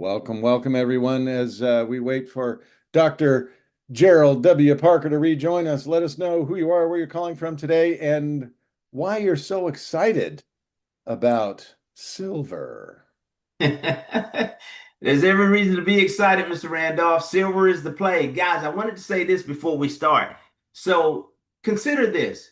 Welcome everyone. As we wait for Dr. Gerald W. Parker to rejoin us, let us know who you are, where you're calling from today, and why you're so excited about silver. There's every reason to be excited, Mr. Randolph. Silver is the play. Guys, I wanted to say this before we start. So consider this.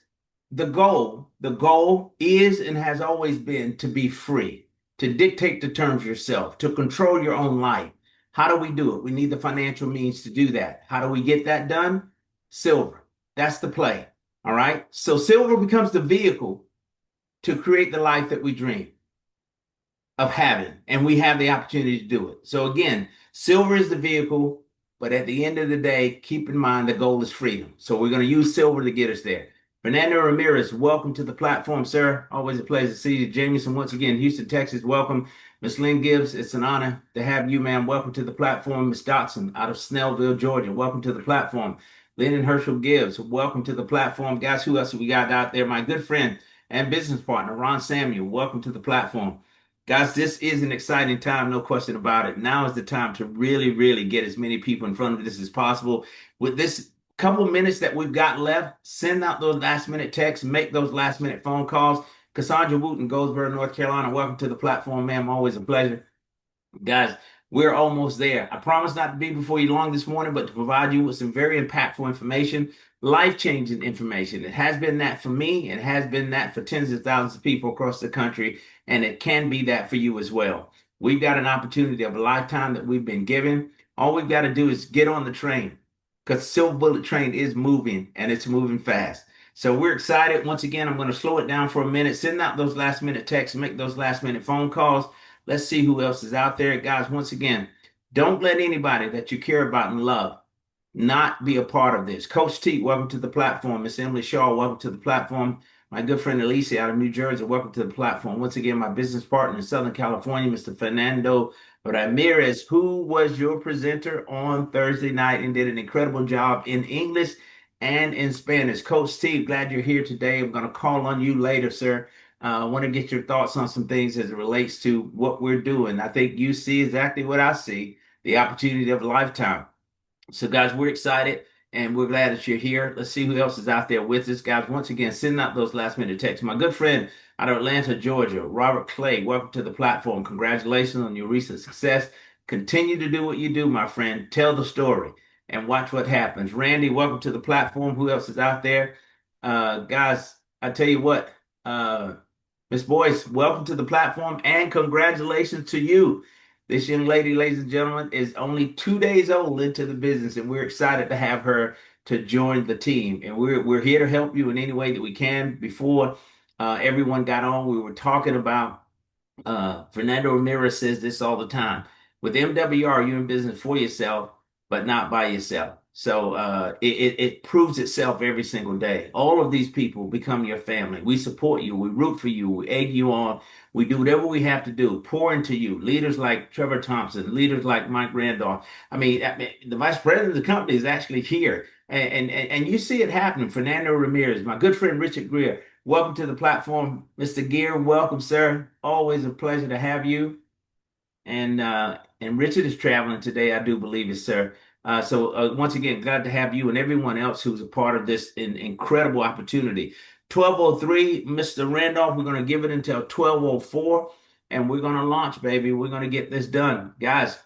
The goal is and has always been to be free, to dictate the terms yourself, to control your own life. How do we do it? We need the financial means to do that. How do we get that done? Silver. That's the play. All right. So silver becomes the vehicle to create the life that we dream of having, and we have the opportunity to do it. So again, silver is the vehicle, but at the end of the day, keep in mind the goal is freedom. So we're going to use silver to get us there. Fernando Ramirez, welcome to the platform, sir. Always a pleasure to see you. Jamieson, once again, Houston, Texas, welcome. Miss Lynn Gibbs, it's an honor to have you, ma'am. Welcome to the platform. Miss Dotson, out of Snellville, Georgia, welcome to the platform. Lynn and Herschel Gibbs, welcome to the platform. Guys, who else have we got out there? My good friend and business partner, Ron Samuel, welcome to the platform. Guys, this is an exciting time, no question about it. Now is the time to really, really get as many people in front of this as possible. With this couple of minutes that we've got left, send out those last minute texts, make those last minute phone calls. Cassandra Wooten, Goldsboro, North Carolina, welcome to the platform, ma'am. Always a pleasure. Guys, we're almost there. I promise not to be before you long this morning, but to provide you with some very impactful information, life-changing information. It has been that for me. It has been that for tens of thousands of people across the country, and it can be that for you as well. We've got an opportunity of a lifetime that we've been given. All we've got to do is get on the train because Silver Bullet Train is moving and it's moving fast. So we're excited. Once again, I'm going to slow it down for a minute, send out those last minute texts, make those last minute phone calls. Let's see who else is out there. Guys, once again, don't let anybody that you care about and love not be a part of this. Coach T, welcome to the platform. Miss Emily Shaw, welcome to the platform. My good friend Elise out of New Jersey, welcome to the platform. Once again, my business partner in Southern California, Mr. Fernando Ramirez, who was your presenter on Thursday night and did an incredible job in English and in Spanish. Coach Steve, glad you're here today. I'm going to call on you later, sir. I want to get your thoughts on some things as it relates to what we're doing. I think you see exactly what I see, the opportunity of a lifetime. So, guys, we're excited and we're glad that you're here. Let's see who else is out there with us. Guys, once again, send out those last minute texts. My good friend out of Atlanta, Georgia, Robert Clay, welcome to the platform. Congratulations on your recent success. Continue to do what you do, my friend. Tell the story and watch what happens. Randy, welcome to the platform. Who else is out there? Guys, I tell you what, Miss Boyce, welcome to the platform and congratulations to you. This young lady, ladies and gentlemen, is only 2 days old into the business, and we're excited to have her to join the team. And we're here to help you in any way that we can. Before everyone got on, we were talking about Fernando Ramirez says this all the time. With MWR, you're in business for yourself, but not by yourself. So it proves itself every single day. All of these people become your family. We support you. We root for you. We egg you on. We do whatever we have to do. Pour into you. Leaders like Trevor Thompson, leaders like Mike Randolph. I mean, the vice president of the company is actually here. And you see it happening. Fernando Ramirez, my good friend Richard Greer. Welcome to the platform, Mr. Gear. Welcome, sir. Always a pleasure to have you. And Richard is traveling today, I do believe it, sir. So once again, glad to have you and everyone else who's a part of this incredible opportunity. 12:03, Mr. Randolph, we're going to give it until 12:04, and we're going to launch, baby. We're going to get this done. Guys,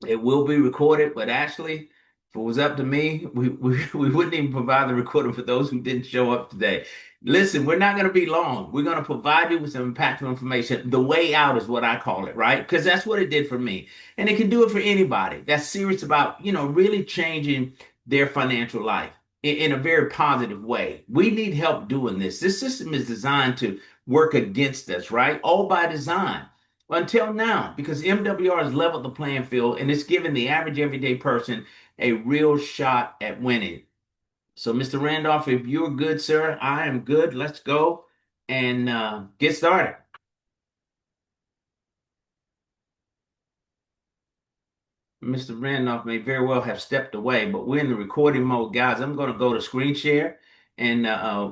it will be recorded, but actually, if it was up to me, we wouldn't even provide the recording for those who didn't show up today. Listen, we're not going to be long. We're going to provide you with some impactful information. The way out is what I call it, right? Because that's what it did for me. And it can do it for anybody that's serious about, really changing their financial life in a very positive way. We need help doing this. This system is designed to work against us, right? All by design until now, because MWR has leveled the playing field and it's given the average everyday person a real shot at winning. So, Mr. Randolph, if you're good, sir, I am good. Let's go and get started. Mr. Randolph may very well have stepped away, but we're in the recording mode, guys. I'm going to go to screen share And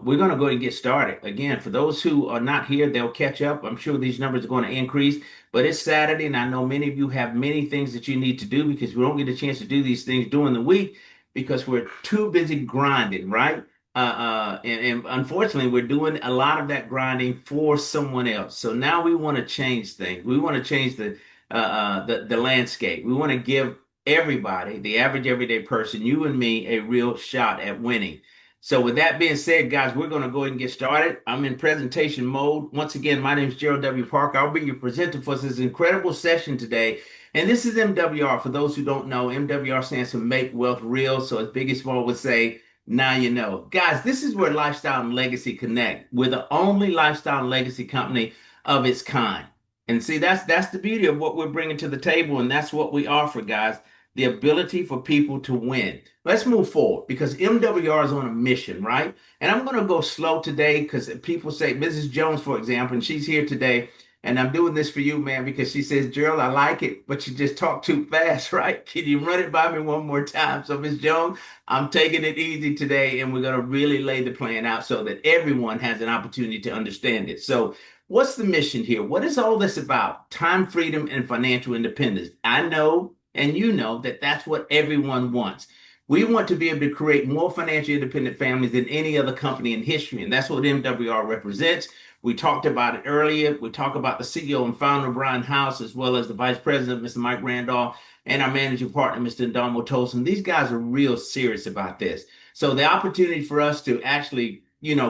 we're going to go and get started. Again, for those who are not here, they'll catch up. I'm sure these numbers are going to increase, but it's Saturday, and I know many of you have many things that you need to do because we don't get a chance to do these things during the week because we're too busy grinding, right? And unfortunately, we're doing a lot of that grinding for someone else. So now we want to change things. We want to change the landscape. We want to give everybody, the average everyday person, you and me, a real shot at winning. So with that being said, guys, we're going to go ahead and get started. I'm in presentation mode. Once again, my name is Gerald W. Parker. I'll be your presenter for this incredible session today. And this is MWR. For those who don't know, MWR stands for Make Wealth Real. So as Biggie Small would say, now you know. Guys, this is where lifestyle and legacy connect. We're the only lifestyle and legacy company of its kind. And see, that's the beauty of what we're bringing to the table, and that's what we offer, guys, the ability for people to win. Let's move forward because MWR is on a mission, right? And I'm going to go slow today because people say, Mrs. Jones, for example, and she's here today. And I'm doing this for you, man, because she says, Gerald, I like it, but you just talk too fast, right? Can you run it by me one more time? So, Ms. Jones, I'm taking it easy today, and we're going to really lay the plan out so that everyone has an opportunity to understand it. So, what's the mission here? What is all this about? Time freedom and financial independence. I know, and you know, that that's what everyone wants. We want to be able to create more financially independent families than any other company in history, and that's what MWR represents. We talked about it earlier. We talked about the CEO and founder, Brian House, as well as the vice president, Mr. Mike Randolph, and our managing partner, Mr. Adamo Tosin. These guys are real serious about this. So the opportunity for us to actually,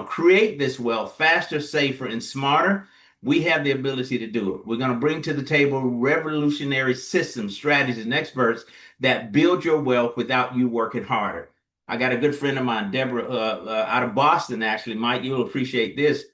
create this wealth faster, safer, and smarter, we have the ability to do it. We're going to bring to the table revolutionary systems, strategies, and experts that build your wealth without you working harder. I got a good friend of mine, Deborah, out of Boston, actually. Mike, you'll appreciate this.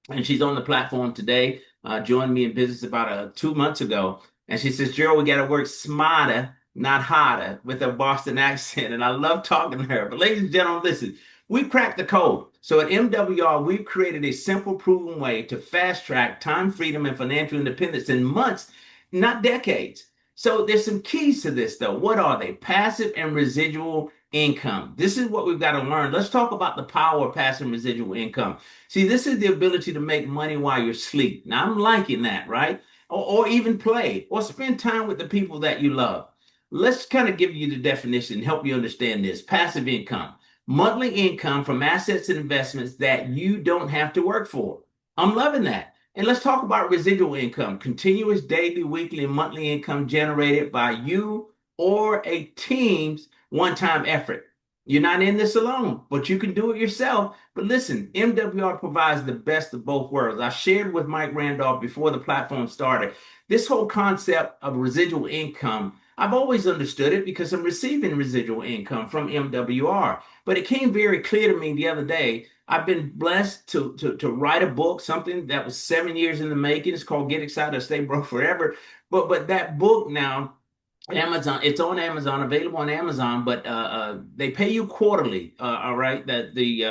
And she's on the platform today, joined me in business about 2 months ago. And she says, Gerald, we got to work smarter, not harder, with a Boston accent. And I love talking to her. But ladies and gentlemen, listen, we've cracked the code. So at MWR, we've created a simple, proven way to fast track time freedom and financial independence in months, not decades. So there's some keys to this, though. What are they? Passive and residual income. This is what we've got to learn. Let's talk about the power of passive and residual income. See, this is the ability to make money while you're asleep. Now, I'm liking that, right? Or even play or spend time with the people that you love. Let's kind of give you the definition and help you understand this. Passive income, monthly income from assets and investments that you don't have to work for. I'm loving that. And let's talk about residual income, continuous daily, weekly, and monthly income generated by you or a team's one-time effort. You're not in this alone, but you can do it yourself. But listen, MWR provides the best of both worlds. I shared with Mike Randolph before the platform started this whole concept of residual income. I've always understood it because I'm receiving residual income from MWR. But it came very clear to me the other day. I've been blessed to write a book, something that was 7 years in the making. It's called Get Excited or Stay Broke Forever. But that book now, Amazon, it's on Amazon, available on Amazon, but they pay you quarterly, all right, that the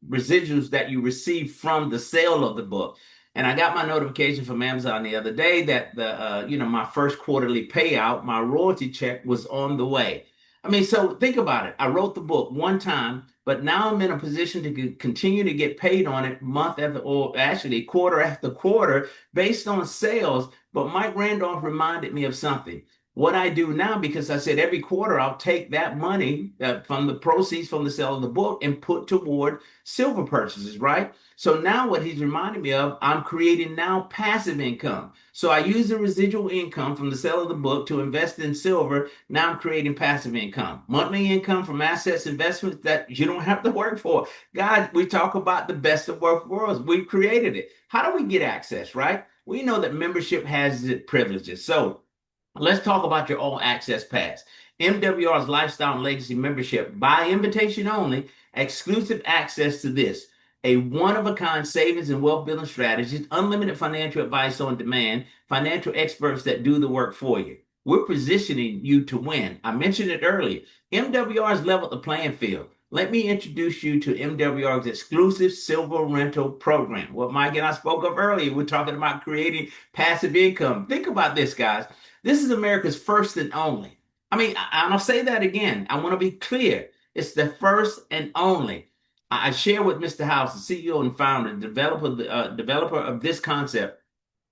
residuals that you receive from the sale of the book. And I got my notification from Amazon the other day that my first quarterly payout, my royalty check was on the way. I mean, so think about it. I wrote the book one time, but now I'm in a position to continue to get paid on it month after, or actually quarter after quarter based on sales. But Mike Randolph reminded me of something. What I do now, because I said every quarter I'll take that money from the proceeds from the sale of the book and put toward silver purchases, right? So now what he's reminding me of, I'm creating now passive income. So I use the residual income from the sale of the book to invest in silver. Now I'm creating passive income, monthly income from assets, investments that you don't have to work for. God, we talk about the best of both worlds. We've created it. How do we get access, right? We know that membership has its privileges. So let's talk about your all access pass. MWR's Lifestyle and Legacy membership, by invitation only, exclusive access to this. A one-of-a-kind savings and wealth building strategies, unlimited financial advice on demand, financial experts that do the work for you. We're positioning you to win. I mentioned it earlier. MWR's leveled the playing field. Let me introduce you to MWR's exclusive silver rental program. What Mike and I spoke of earlier, we're talking about creating passive income. Think about this, guys. This is America's first and only. I mean, I'll say that again. I want to be clear. It's the first and only I share with Mr. House, the CEO and founder, developer of this concept,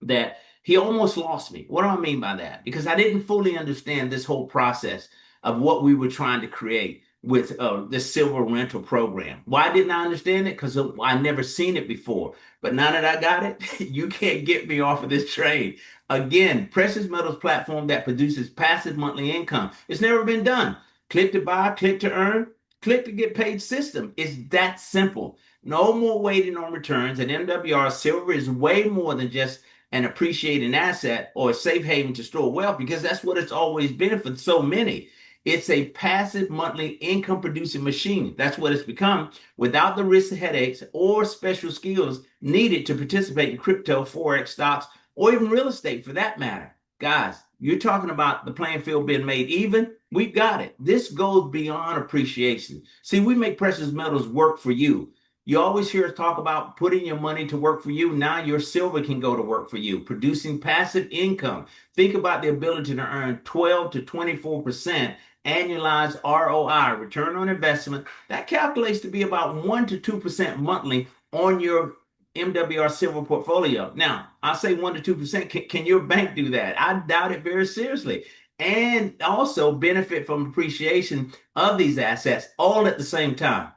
that he almost lost me. What do I mean by that? Because I didn't fully understand this whole process of what we were trying to create with this silver rental program. Why didn't I understand it? Because I never seen it before. But now that I got it, you can't get me off of this train. Again, precious metals platform that produces passive monthly income. It's never been done. Click to buy, click to earn, click to get paid system. It's that simple. No more waiting on returns. At MWR, silver is way more than just an appreciating asset or a safe haven to store wealth, because that's what it's always been for so many. It's a passive monthly income producing machine. That's what it's become, without the risk, headaches, or special skills needed to participate in crypto, Forex, stocks, or even real estate for that matter. Guys, you're talking about the playing field being made even. We've got it. This goes beyond appreciation. See, we make precious metals work for you. You always hear us talk about putting your money to work for you. Now your silver can go to work for you, producing passive income. Think about the ability to earn 12 to 24% annualized ROI, return on investment. That calculates to be about 1 to 2% monthly on your MWR silver portfolio. Now, I say 1 to 2%. Can your bank do that? I doubt it very seriously. And also benefit from appreciation of these assets all at the same time,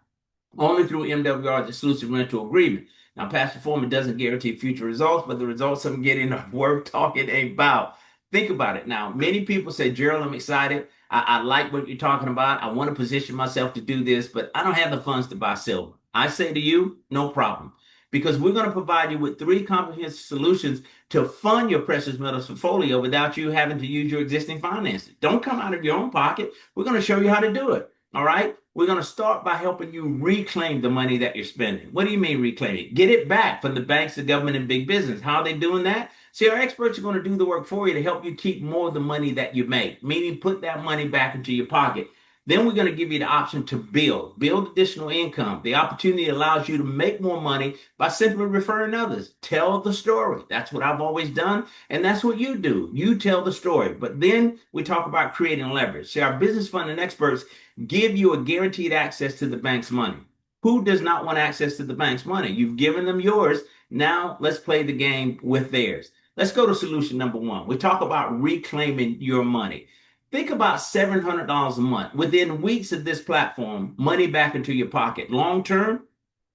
only through MWR's exclusive rental agreement. Now, past performance doesn't guarantee future results, but the results I'm getting are worth talking about. Think about it. Now, many people say, Gerald, I'm excited. I like what you're talking about. I want to position myself to do this, but I don't have the funds to buy silver. I say to you, no problem, because we're going to provide you with 3 comprehensive solutions to fund your precious metals portfolio without you having to use your existing finances. Don't come out of your own pocket. We're going to show you how to do it. All right. We're going to start by helping you reclaim the money that you're spending. What do you mean reclaim it? Get it back from the banks, the government, and big business. How are they doing that? See, our experts are going to do the work for you to help you keep more of the money that you make, meaning put that money back into your pocket. Then we're going to give you the option to build additional income. The opportunity allows you to make more money by simply referring others. Tell the story. That's what I've always done, and that's what you do. You tell the story. But then we talk about creating leverage. See, our business funding experts give you a guaranteed access to the bank's money. Who does not want access to the bank's money? You've given them yours. Now let's play the game with theirs. Let's go to solution number 1. We talk about reclaiming your money. Think about $700 a month. Within weeks of this platform, money back into your pocket. Long term,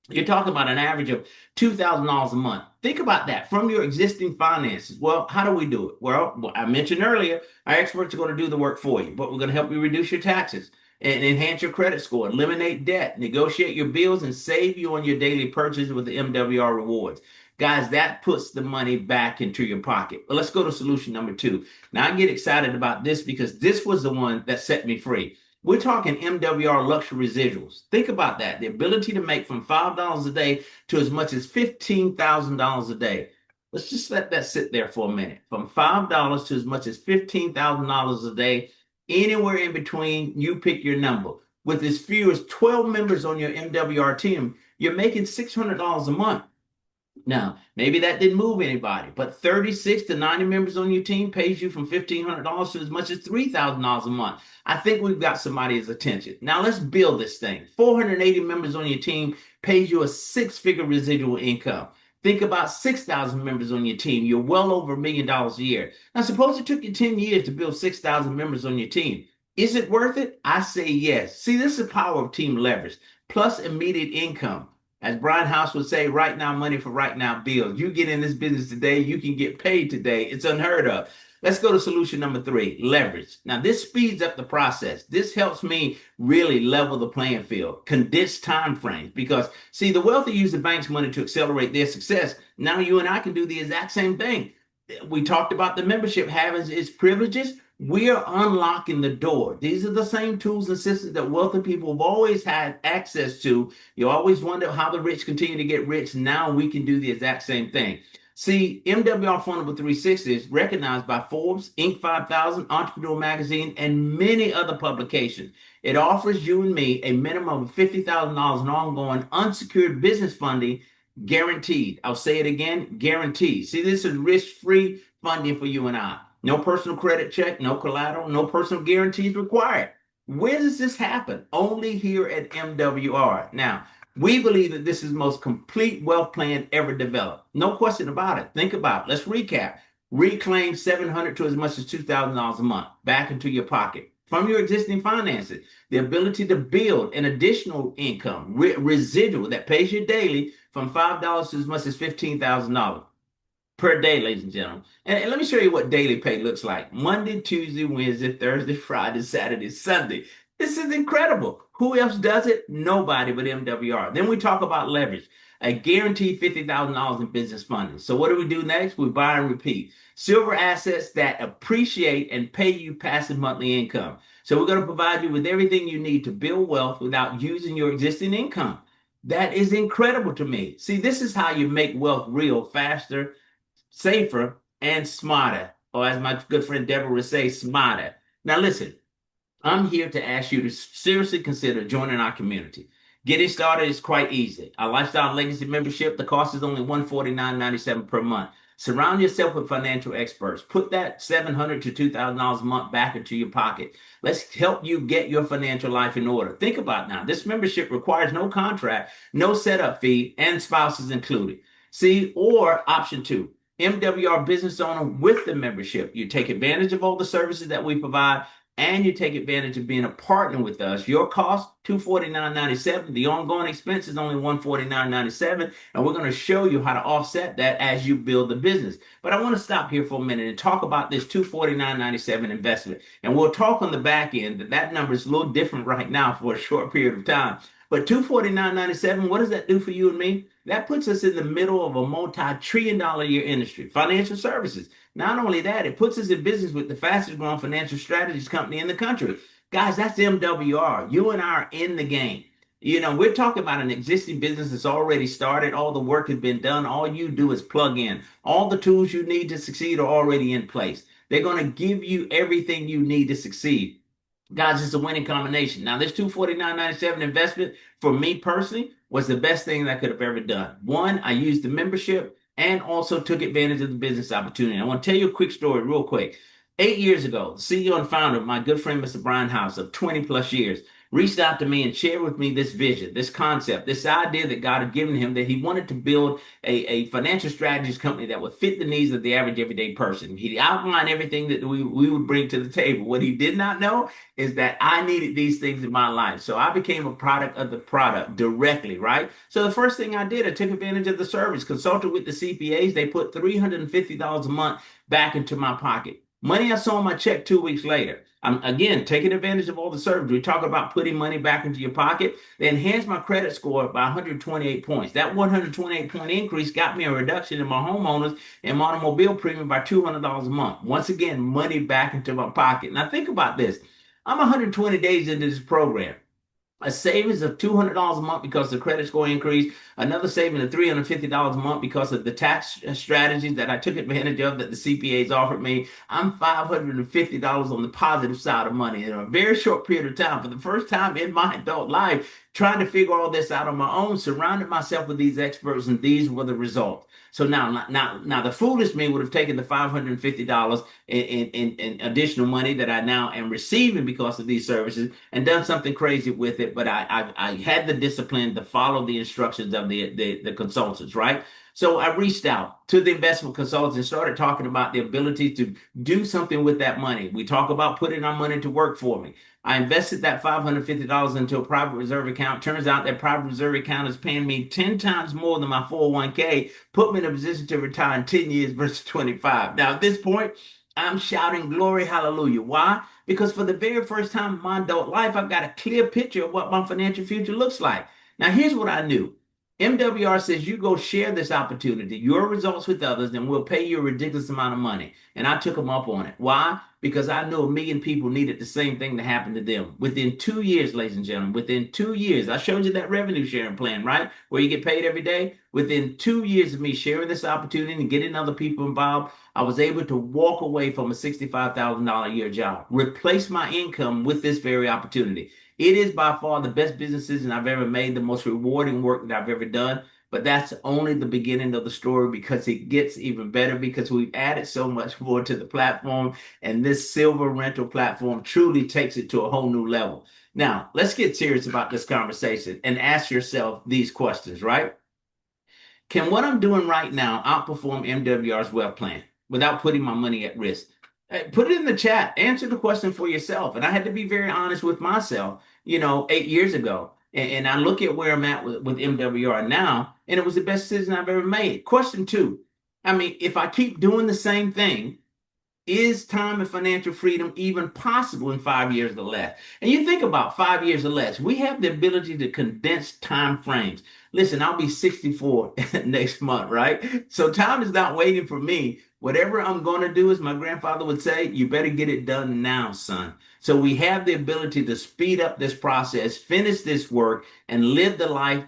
you're talking about an average of $2,000 a month. Think about that from your existing finances. Well, how do we do it? Well, I mentioned earlier, our experts are going to do the work for you, but we're going to help you reduce your taxes and enhance your credit score, eliminate debt, negotiate your bills, and save you on your daily purchases with the MWR rewards. Guys, that puts the money back into your pocket. But let's go to solution number 2. Now, I get excited about this because this was the one that set me free. We're talking MWR luxury residuals. Think about that. The ability to make from $5 a day to as much as $15,000 a day. Let's just let that sit there for a minute. From $5 to as much as $15,000 a day, anywhere in between, you pick your number. With as few as 12 members on your MWR team, you're making $600 a month. Now, maybe that didn't move anybody, but 36 to 90 members on your team pays you from $1,500 to as much as $3,000 a month. I think we've got somebody's attention. Now let's build this thing. 480 members on your team pays you a 6-figure residual income. Think about 6,000 members on your team. You're well over $1 million a year. Now, suppose it took you 10 years to build 6,000 members on your team. Is it worth it? I say yes. See, this is the power of team leverage, plus immediate income. As Brian House would say, right now money for right now bills. You get in this business today, you can get paid today. It's unheard of. Let's go to solution number 3, leverage. Now, this speeds up the process. This helps me really level the playing field, condense time frames, because, see, the wealthy use the bank's money to accelerate their success. Now you and I can do the exact same thing. We talked about the membership having its privileges. We are unlocking the door. These are the same tools and systems that wealthy people have always had access to. You always wonder how the rich continue to get rich. Now we can do the exact same thing. See, MWR Fundable 360 is recognized by Forbes, Inc. 5000, Entrepreneur Magazine, and many other publications. It offers you and me a minimum of $50,000 in ongoing unsecured business funding, guaranteed. I'll say it again, guaranteed. See, this is risk-free funding for you and I. No personal credit check, no collateral, no personal guarantees required. Where does this happen? Only here at MWR. Now, We believe that this is the most complete wealth plan ever developed. No question about it. Think about it. Let's recap. Reclaim 700 to as much as $2,000 a month back into your pocket from your existing finances. The ability to build an additional income, residual that pays you daily from $5 to as much as $15,000 per day, ladies and gentlemen. And let me show you what daily pay looks like. Monday, Tuesday, Wednesday, Thursday, Friday, Saturday, Sunday. This is incredible. Who else does it? Nobody but MWR. Then we talk about leverage, a guaranteed $50,000 in business funding. So what do we do next? We buy and repeat. Silver assets that appreciate and pay you passive monthly income. So we're going to provide you with everything you need to build wealth without using your existing income. That is incredible to me. See, this is how you make wealth real faster, safer, and smarter. Or as my good friend Deborah would say, smarter. Now listen, I'm here to ask you to seriously consider joining our community. Getting started is quite easy. Our Lifestyle Legacy membership, the cost is only $149.97 per month. Surround yourself with financial experts. Put that $700 to $2,000 a month back into your pocket. Let's help you get your financial life in order. Think about it now. This membership requires no contract, no setup fee, and spouses included. See, or option two, MWR business owner with the membership. You take advantage of all the services that we provide, and you take advantage of being a partner with us. Your cost, $249.97. The ongoing expense is only $149.97. And we're going to show you how to offset that as you build the business. But I want to stop here for a minute and talk about this $249.97 investment. And we'll talk on the back end that number is a little different right now for a short period of time. But $249.97, what does that do for you and me? That puts us in the middle of a multi-trillion-dollar year industry, financial services. Not only that, it puts us in business with the fastest growing financial strategies company in the country. Guys, that's MWR. You and I are in the game. You know, we're talking about an existing business that's already started. All the work has been done. All you do is plug in. All the tools you need to succeed are already in place. They're going to give you everything you need to succeed. Guys, it's a winning combination. Now, this $249.97 investment for me personally was the best thing that I could have ever done. One, I used the membership and also took advantage of the business opportunity. I want to tell you a quick story real quick. 8 years ago, the CEO and founder, my good friend, Mr. Brian House, of 20 plus years, reached out to me and shared with me this vision, this concept, this idea that God had given him, that he wanted to build a financial strategies company that would fit the needs of the average everyday person. He outlined everything that we would bring to the table. What he did not know is that I needed these things in my life. So I became a product of the product directly, right? So the first thing I did, I took advantage of the service, consulted with the CPAs. They put $350 a month back into my pocket. Money I saw on my check 2 weeks later. I'm again taking advantage of all the service. We talk about putting money back into your pocket. They enhanced my credit score by 128 points. That 128 point increase got me a reduction in my homeowners and my automobile premium by $200 a month. Once again, money back into my pocket. Now think about this. I'm 120 days into this program. A savings of $200 a month because the credit score increased, another saving of $350 a month because of the tax strategies that I took advantage of that the CPAs offered me. I'm $550 on the positive side of money in a very short period of time. For the first time in my adult life, trying to figure all this out on my own, surrounded myself with these experts, and these were the results. So now the foolish me would have taken the $550 in additional money that I now am receiving because of these services and done something crazy with it. But I had the discipline to follow the instructions of the consultants, right? So I reached out to the investment consultants and started talking about the ability to do something with that money. We talk about putting our money to work for me. I invested that $550 into a private reserve account. Turns out that private reserve account is paying me 10 times more than my 401k, put me in a position to retire in 10 years versus 25. Now, at this point, I'm shouting glory, hallelujah. Why? Because for the very first time in my adult life, I've got a clear picture of what my financial future looks like. Now, here's what I knew. MWR says you go share this opportunity, your results with others, and we'll pay you a ridiculous amount of money. And I took them up on it. Why? Because I knew 1 million people needed the same thing to happen to them. Within 2 years, ladies and gentlemen, within 2 years, I showed you that revenue sharing plan, right? Where you get paid every day. Within 2 years of me sharing this opportunity and getting other people involved, I was able to walk away from a $65,000 a year job, replace my income with this very opportunity. It is by far the best business decision I've ever made, the most rewarding work that I've ever done. But that's only the beginning of the story, because it gets even better, because we've added so much more to the platform. And this silver rental platform truly takes it to a whole new level. Now, let's get serious about this conversation and ask yourself these questions, right? Can what I'm doing right now outperform MWR's wealth plan without putting my money at risk? Put it in the chat. Answer the question for yourself. And I had to be very honest with myself, 8 years ago. And I look at where I'm at with MWR now, and it was the best decision I've ever made. Question two. I mean, if I keep doing the same thing, is time and financial freedom even possible in 5 years or less? And you think about 5 years or less, we have the ability to condense time frames. Listen, I'll be 64 next month, right? So time is not waiting for me. Whatever I'm going to do, as my grandfather would say, you better get it done now, son. So we have the ability to speed up this process, finish this work, and live the life,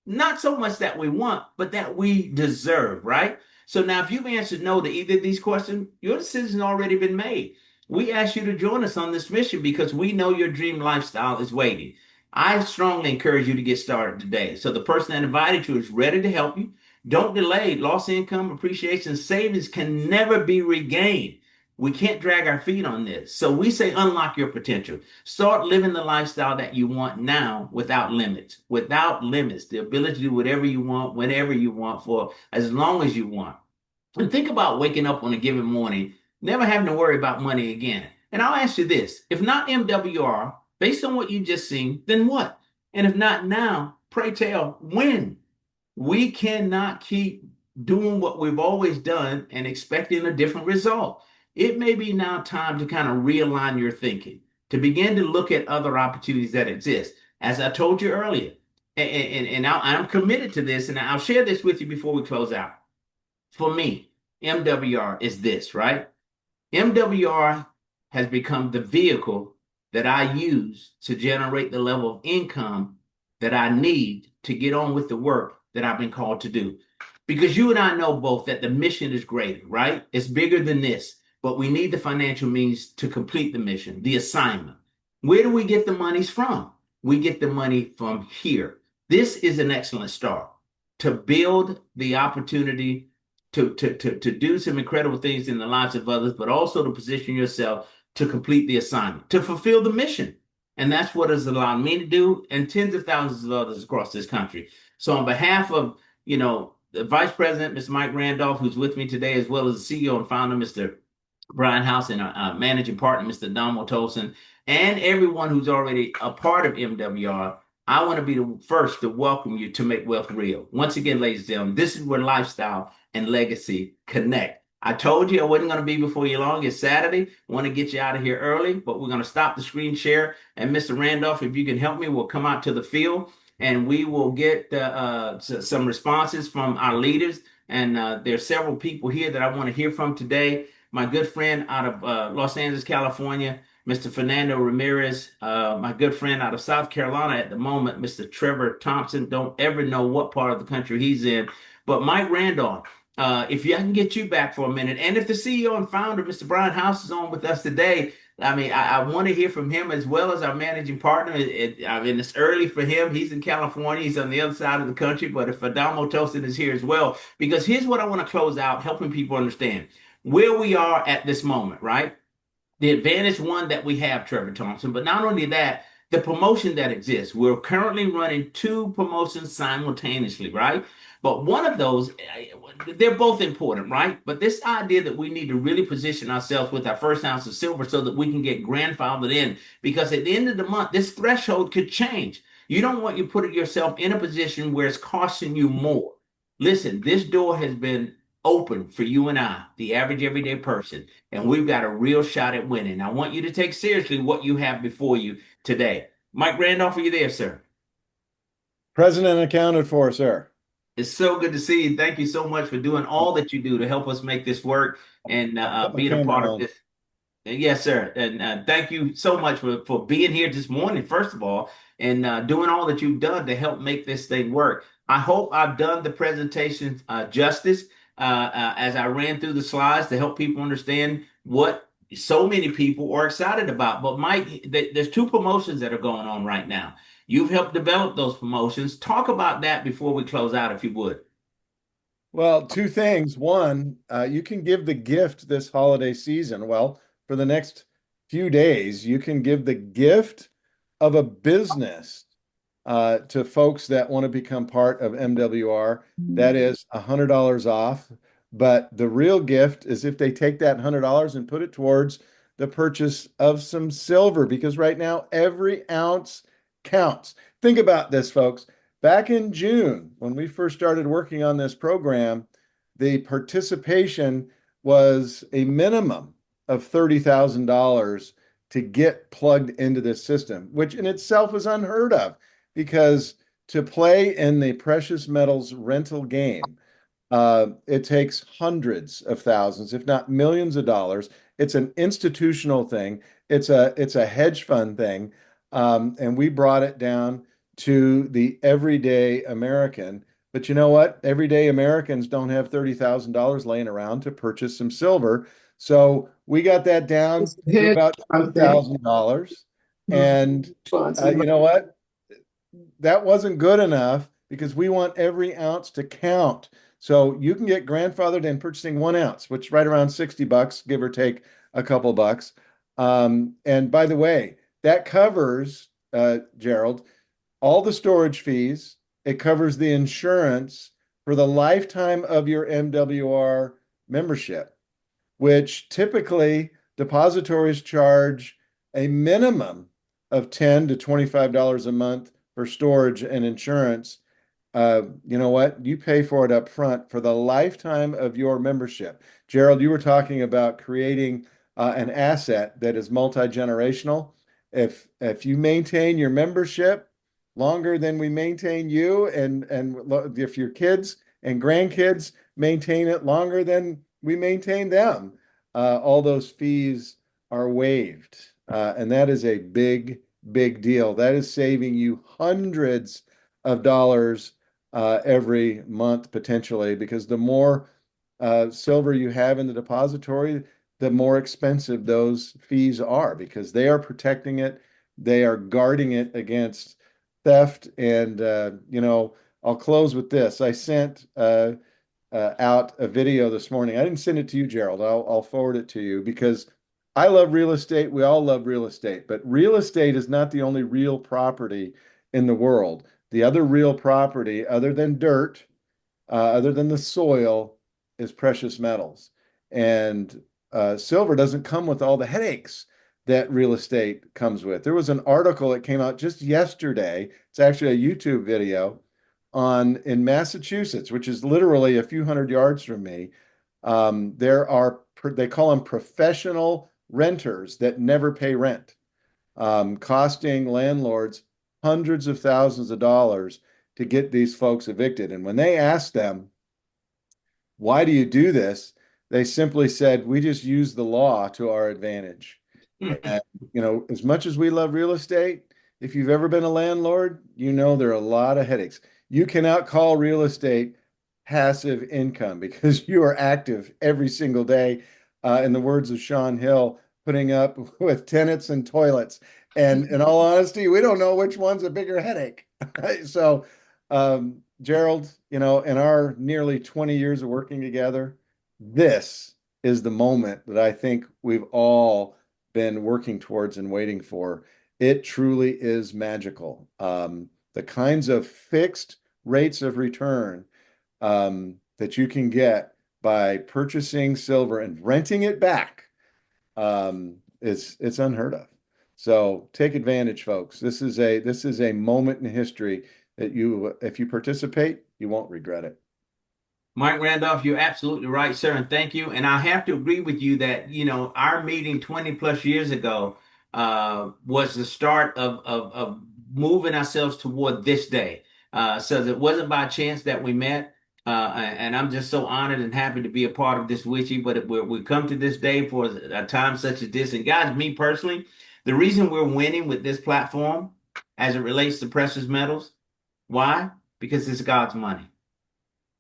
not so much that we want, but that we deserve, right? So now, if you've answered no to either of these questions, your decision's already been made. We ask you to join us on this mission because we know your dream lifestyle is waiting. I strongly encourage you to get started today. So the person that invited you is ready to help you. Don't delay. Lost income, appreciation, savings can never be regained. We can't drag our feet on this. So we say unlock your potential. Start living the lifestyle that you want now without limits. Without limits. The ability to do whatever you want, whenever you want, for as long as you want. And think about waking up on a given morning, never having to worry about money again. And I'll ask you this, if not MWR, based on what you just seen, then what? And if not now, pray tell, when? We cannot keep doing what we've always done and expecting a different result. It may be now time to kind of realign your thinking, to begin to look at other opportunities that exist. As I told you earlier, and I'm committed to this, and I'll share this with you before we close out. For me, MWR is this, right? MWR has become the vehicle that I use to generate the level of income that I need to get on with the work that I've been called to do. Because you and I know both that the mission is greater, right? It's bigger than this, but we need the financial means to complete the mission, the assignment. Where do we get the monies from? We get the money from here. This is an excellent start to build the opportunity to do some incredible things in the lives of others, but also to position yourself to complete the assignment, to fulfill the mission. And that's what has allowed me to do, and tens of thousands of others across this country. So on behalf of, the Vice President, Mr. Mike Randolph, who's with me today, as well as the CEO and founder, Mr. Brian House, and our managing partner, Mr. Damo Tolson, and everyone who's already a part of MWR, I want to be the first to welcome you to Make Wealth Real. Once again, ladies and gentlemen, this is where lifestyle and legacy connect. I told you I wasn't going to be before you long. It's Saturday. I want to get you out of here early, but we're going to stop the screen share. And Mr. Randolph, if you can help me, we'll come out to the field and we will get some responses from our leaders. And there are several people here that I want to hear from today. My good friend out of Los Angeles, California, Mr. Fernando Ramirez, my good friend out of South Carolina at the moment, Mr. Trevor Thompson. Don't ever know what part of the country he's in. But Mike Randolph, if I can get you back for a minute, and if the CEO and founder, Mr. Brian House, is on with us today, I mean, I want to hear from him as well as our managing partner. I mean, it's early for him. He's in California. He's on the other side of the country. But if Adamo Tosin is here as well, because here's what I want to close out, helping people understand where we are at this moment, right? The advantage one that we have, Trevor Thompson, but not only that, the promotion that exists. We're currently running two promotions simultaneously, right? But one of those, they're both important, right? But this idea that we need to really position ourselves with our first ounce of silver so that we can get grandfathered in, because at the end of the month, this threshold could change. You don't want you putting yourself in a position where it's costing you more. Listen, this door has been open for you and I, the average everyday person, and we've got a real shot at winning. I want you to take seriously what you have before you today. Mike Randolph, are you there, sir? President accounted for, sir. It's so good to see you. Thank you so much for doing all that you do to help us make this work and being a part of this. Yes, sir. And thank you so much for being here this morning, first of all, and doing all that you've done to help make this thing work. I hope I've done the presentation justice as I ran through the slides to help people understand what so many people are excited about. But Mike, there's two promotions that are going on right now. You've helped develop those promotions. Talk about that before we close out, if you would. Well, two things. One, you can give the gift this holiday season. Well, for the next few days, you can give the gift of a business to folks that want to become part of MWR. That is $100 off. But the real gift is if they take that $100 and put it towards the purchase of some silver, because right now every ounce counts. Think about this, folks. Back in June, when we first started working on this program, the participation was a minimum of $30,000 to get plugged into this system, which in itself is unheard of because to play in the precious metals rental game, it takes hundreds of thousands, if not millions of dollars. It's an institutional thing. It's a hedge fund thing, and we brought it down to the everyday American. But you know what? Everyday Americans don't have $30,000 laying around to purchase some silver. So we got that down to about $2,000. And you know what? That wasn't good enough because we want every ounce to count. So you can get grandfathered in purchasing 1 ounce, which is right around $60, give or take a couple bucks. And by the way, that covers, Gerald, all the storage fees. It covers the insurance for the lifetime of your MWR membership, which typically depositories charge a minimum of $10 to $25 a month for storage and insurance. You know what? You pay for it up front for the lifetime of your membership. Gerald, you were talking about creating an asset that is multi-generational. If you maintain your membership longer than we maintain you, and if your kids and grandkids maintain it longer than we maintain them, all those fees are waived. And that is a big, big deal. That is saving you hundreds of dollars every month potentially, because the more silver you have in the depository, the more expensive those fees are because they are protecting it. They are guarding it against theft. And, I'll close with this. I sent out a video this morning. I didn't send it to you, Gerald. I'll forward it to you because I love real estate. We all love real estate, but real estate is not the only real property in the world. The other real property, other than dirt, other than the soil, is precious metals. And silver doesn't come with all the headaches that real estate comes with. There was an article that came out just yesterday. It's actually a YouTube video in Massachusetts, which is literally a few hundred yards from me. They call them professional renters that never pay rent, costing landlords hundreds of thousands of dollars to get these folks evicted. And when they asked them, why do you do this? They simply said, we just use the law to our advantage. And, as much as we love real estate, if you've ever been a landlord, there are a lot of headaches. You cannot call real estate passive income because you are active every single day. In the words of Sean Hill, putting up with tenants and toilets. And in all honesty, we don't know which one's a bigger headache. So, Gerald, in our nearly 20 years of working together, this is the moment that I think we've all been working towards and waiting for. It truly is magical. The kinds of fixed rates of return that you can get by purchasing silver and renting it back, it's unheard of. So take advantage, folks. This is a moment in history that if you participate, you won't regret it. Mike Randolph, you're absolutely right, sir, and thank you. And I have to agree with you that, our meeting 20 plus years ago was the start of moving ourselves toward this day. So it wasn't by chance that we met. And I'm just so honored and happy to be a part of this with you. But we come to this day for a time such as this. And guys, me personally, the reason we're winning with this platform as it relates to precious metals, why? Because it's God's money.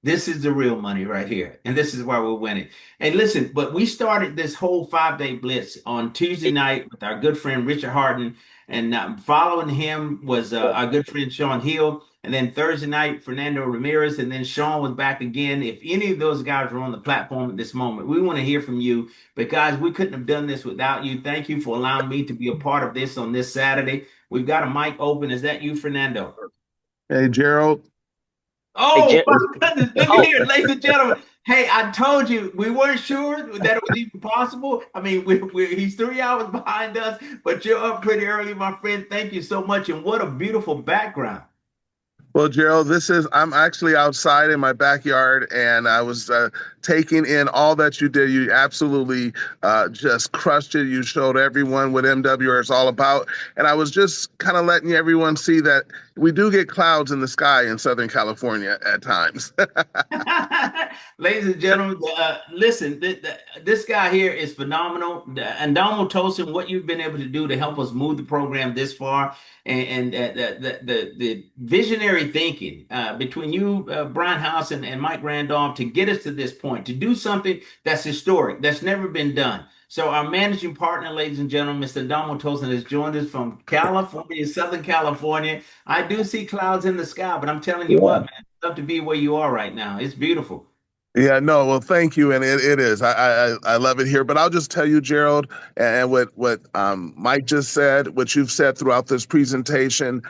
This is the real money right here. And this is why we're winning. And listen, but we started this whole 5-day blitz on Tuesday night with our good friend Richard Harden. And following him was our good friend Sean Hill. And then Thursday night, Fernando Ramirez. And then Sean was back again. If any of those guys are on the platform at this moment, we want to hear from you because we couldn't have done this without you. Thank you for allowing me to be a part of this on this Saturday. We've got a mic open. Is that you, Fernando? Hey, Gerald. Hey, Oh, Jen. my goodness. Look at Oh, here, ladies and gentlemen. Hey, I told you we weren't sure that it was even possible. I mean, he's 3 hours behind us, but you're up pretty early, my friend. Thank you so much. And what a beautiful background. Well, Gerald, I'm actually outside in my backyard and I was taking in all that you did. You absolutely just crushed it. You showed everyone what MWR is all about. And I was just kind of letting everyone see that we do get clouds in the sky in Southern California at times. Ladies and gentlemen, listen, this guy here is phenomenal. And Donald Tosin, what you've been able to do to help us move the program this far, and the visionary thinking between you, Brian House, and Mike Randolph to get us to this point, to do something that's historic, that's never been done. So our managing partner, ladies and gentlemen, Mr. Donald Tosin has joined us from California, Southern California. I do see clouds in the sky, but I'm telling you what, man, it's love to be where you are right now. It's beautiful. Yeah, no, well, thank you, and it is. I love it here. But I'll just tell you, Gerald, and what Mike just said, what you've said throughout this presentation,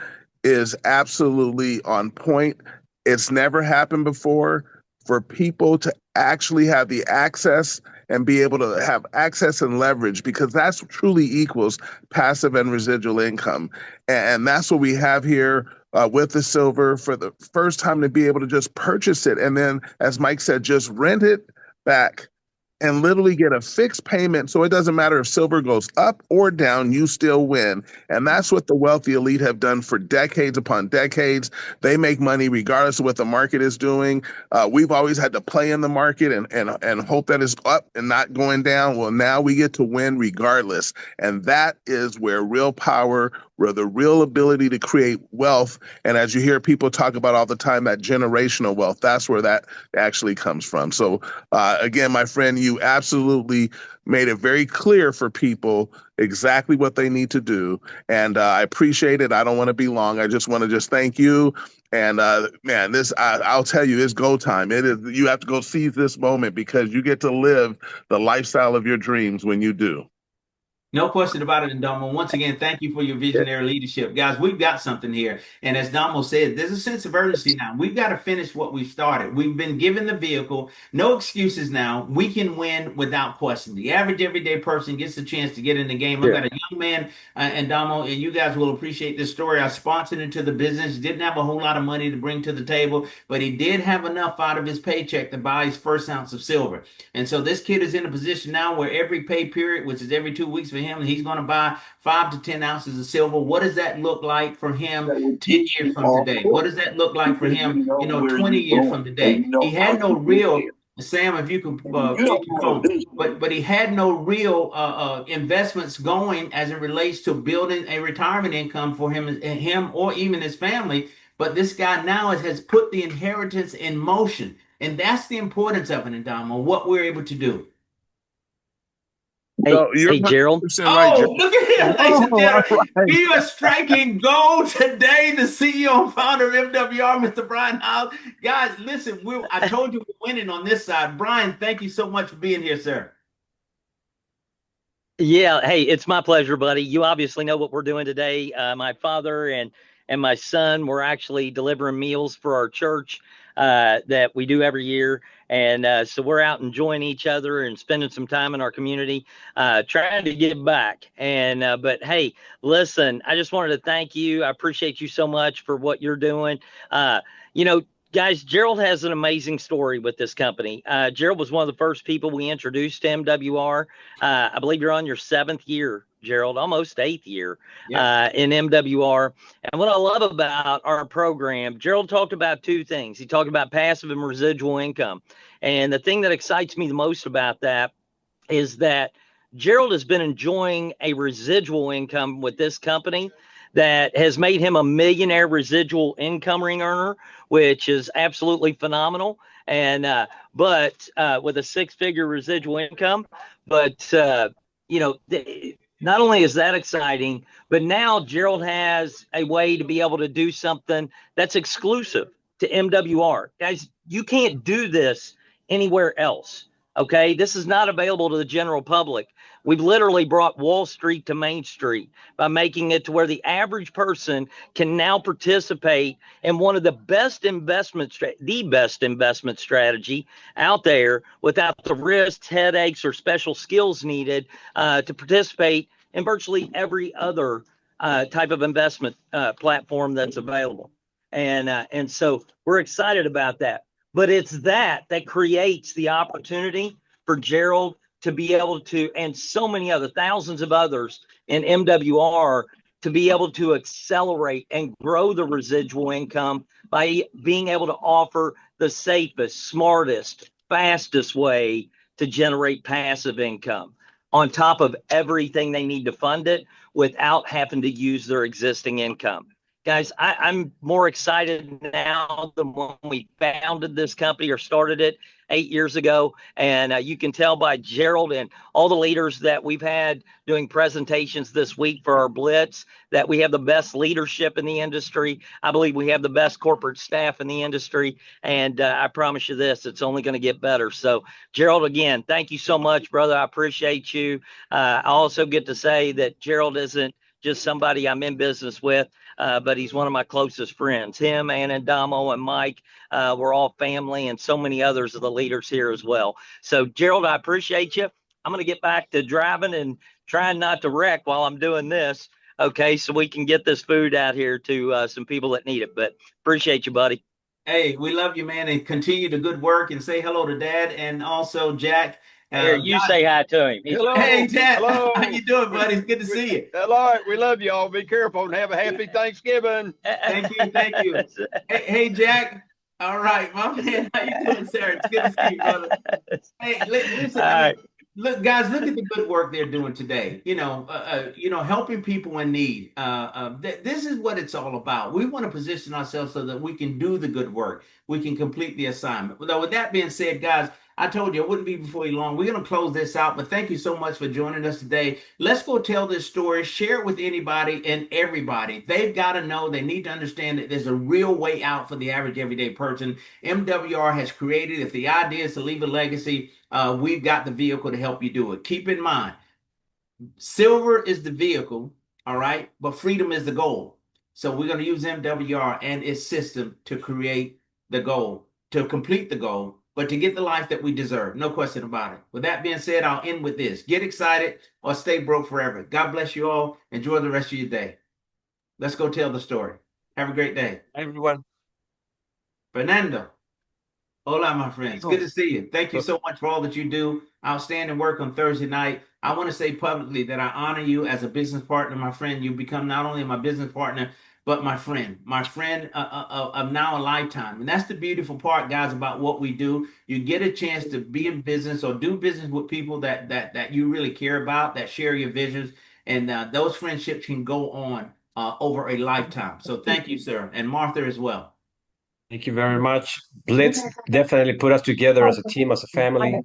is absolutely on point. It's never happened before for people to actually have the access and be able to have access and leverage because that's truly equals passive and residual income, and that's what we have here with the silver for the first time to be able to just purchase it. And then, as Mike said, just rent it back and literally get a fixed payment. So it doesn't matter if silver goes up or down, you still win. And that's what the wealthy elite have done for decades upon decades. They make money regardless of what the market is doing. We've always had to play in the market and hope that it's up and not going down. Well, now we get to win regardless. And that is where real power, where the real ability to create wealth, and as you hear people talk about all the time, that generational wealth, that's where that actually comes from. So again, my friend, you absolutely made it very clear for people exactly what they need to do. And I appreciate it. I don't want to be long. I just want to just thank you. And man, I'll tell you, it's go time. It is. You have to go seize this moment because you get to live the lifestyle of your dreams when you do. No question about it, Ndomo. Once again, thank you for your visionary leadership. Guys, we've got something here. And as Domo said, there's a sense of urgency now. We've got to finish what we've started. We've been given the vehicle. No excuses now. We can win without question. The average everyday person gets a chance to get in the game. I've got a young man, and Domo, and you guys will appreciate this story. I sponsored into the business, didn't have a whole lot of money to bring to the table, but he did have enough out of his paycheck to buy his first ounce of silver. And so this kid is in a position now where every pay period, which is every 2 weeks for him, he's going to buy 5 to 10 ounces of silver. What does that look like for him 10 years from today? What does that look like for him, 20 years from today? He had no real, Sam, if you can fix your phone, but he had no real investments going as it relates to building a retirement income for him or even his family. But this guy now has put the inheritance in motion. And that's the importance of it, Indamo, what we're able to do. hey, No, you're hey, Gerald. 100% right, Oh, Gerald. look at him, ladies and Oh, all gentlemen. right. We are striking gold today. The CEO and founder of MWR, Mr. Brian House. Guys, listen, I told you we're winning on this side. Brian, thank you so much for being here, sir. Yeah, hey, it's my pleasure, buddy. You obviously know what we're doing today. My father and my son were actually delivering meals for our church that we do every year. And so we're out enjoying each other and spending some time in our community, trying to give back. And but hey, listen, I just wanted to thank you. I appreciate you so much for what you're doing. You know, guys, Gerald has an amazing story with this company. Gerald was one of the first people we introduced to MWR. I believe you're on your 7th year, Gerald, almost 8th year in MWR. And what I love about our program, Gerald talked about two things. He talked about passive and residual income. And the thing that excites me the most about that is that Gerald has been enjoying a residual income with this company that has made him a millionaire residual income ring earner, which is absolutely phenomenal. And but with a 6-figure residual income, but you know, not only is that exciting, but now Gerald has a way to be able to do something that's exclusive to MWR. Guys, you can't do this anywhere else. Okay. This is not available to the general public. We've literally brought Wall Street to Main Street by making it to where the average person can now participate in one of the best the best investment strategy out there without the risks, headaches, or special skills needed to participate in virtually every other type of investment platform that's available. And so we're excited about that. But it's that creates the opportunity for Gerald to be able to, and so many other thousands of others in MWR, to be able to accelerate and grow the residual income by being able to offer the safest, smartest, fastest way to generate passive income on top of everything they need to fund it without having to use their existing income. Guys, I'm more excited now than when we founded this company or started it 8 years ago. And you can tell by Gerald and all the leaders that we've had doing presentations this week for our Blitz that we have the best leadership in the industry. I believe we have the best corporate staff in the industry. And I promise you this, it's only going to get better. So, Gerald, again, thank you so much, brother. I appreciate you. I also get to say that Gerald isn't just somebody I'm in business with. But he's one of my closest friends. Him, Anandamo, and Mike, we're all family, and so many others of the leaders here as well. So, Gerald, I appreciate you. I'm going to get back to driving and trying not to wreck while I'm doing this. Okay, so we can get this food out here to some people that need it. But appreciate you, buddy. Hey, we love you, man, and continue the good work and say hello to Dad and also Jack. Here, you say hi to him. Hello. Hey, Jack. Hello. How you doing, buddy? It's good to see you. All right. We love you all. Be careful and have a happy Thanksgiving. Thank you. Thank you. Hey, Jack. All right, my man. How you doing, sir? It's good to see you, brother. Hey, listen. Right. Look, guys, look at the good work they're doing today. Helping people in need. This is what it's all about. We want to position ourselves so that we can do the good work. We can complete the assignment. But with that being said, guys, I told you it wouldn't be before you long. We're going to close this out, but thank you so much for joining us today. Let's go tell this story, share it with anybody and everybody. They've got to know, they need to understand that there's a real way out for the average everyday person. MWR has created, if the idea is to leave a legacy, we've got the vehicle to help you do it. Keep in mind, silver is the vehicle, all right, but freedom is the goal. So we're going to use MWR and its system to create the goal, to complete the goal, but to get the life that we deserve. No question about it. With that being said, I'll end with this. Get excited or stay broke forever. God bless you all. Enjoy the rest of your day. Let's go tell the story. Have a great day. Everyone. Fernando. Hola, my friends. Good to see you. Thank you so much for all that you do. Outstanding work on Thursday night. I want to say publicly that I honor you as a business partner, my friend. You become not only my business partner, but my friend of now a lifetime. And that's the beautiful part, guys, about what we do. You get a chance to be in business or do business with people that you really care about, that share your visions. And those friendships can go on over a lifetime. So thank you, sir. And Martha as well. Thank you very much. Blitz definitely put us together as a team, as a family.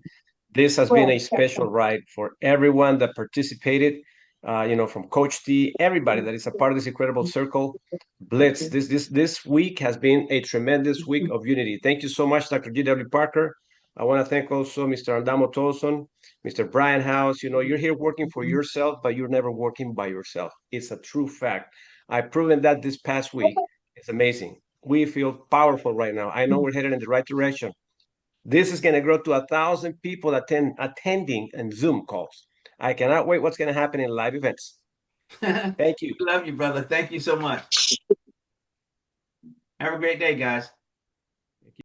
This has been a special ride for everyone that participated, from Coach T, everybody that is a part of this incredible circle. Blitz, this week has been a tremendous week of unity. Thank you so much, Dr. G.W. Parker. I want to thank also Mr. Andamo Tolson, Mr. Brian House. You're here working for yourself, but you're never working by yourself. It's a true fact. I've proven that this past week. It's amazing. We feel powerful right now. I know we're headed in the right direction. This is going to grow to 1,000 people attending in Zoom calls. I cannot wait what's going to happen in live events. Thank you. Love you, brother. Thank you so much. Have a great day, guys.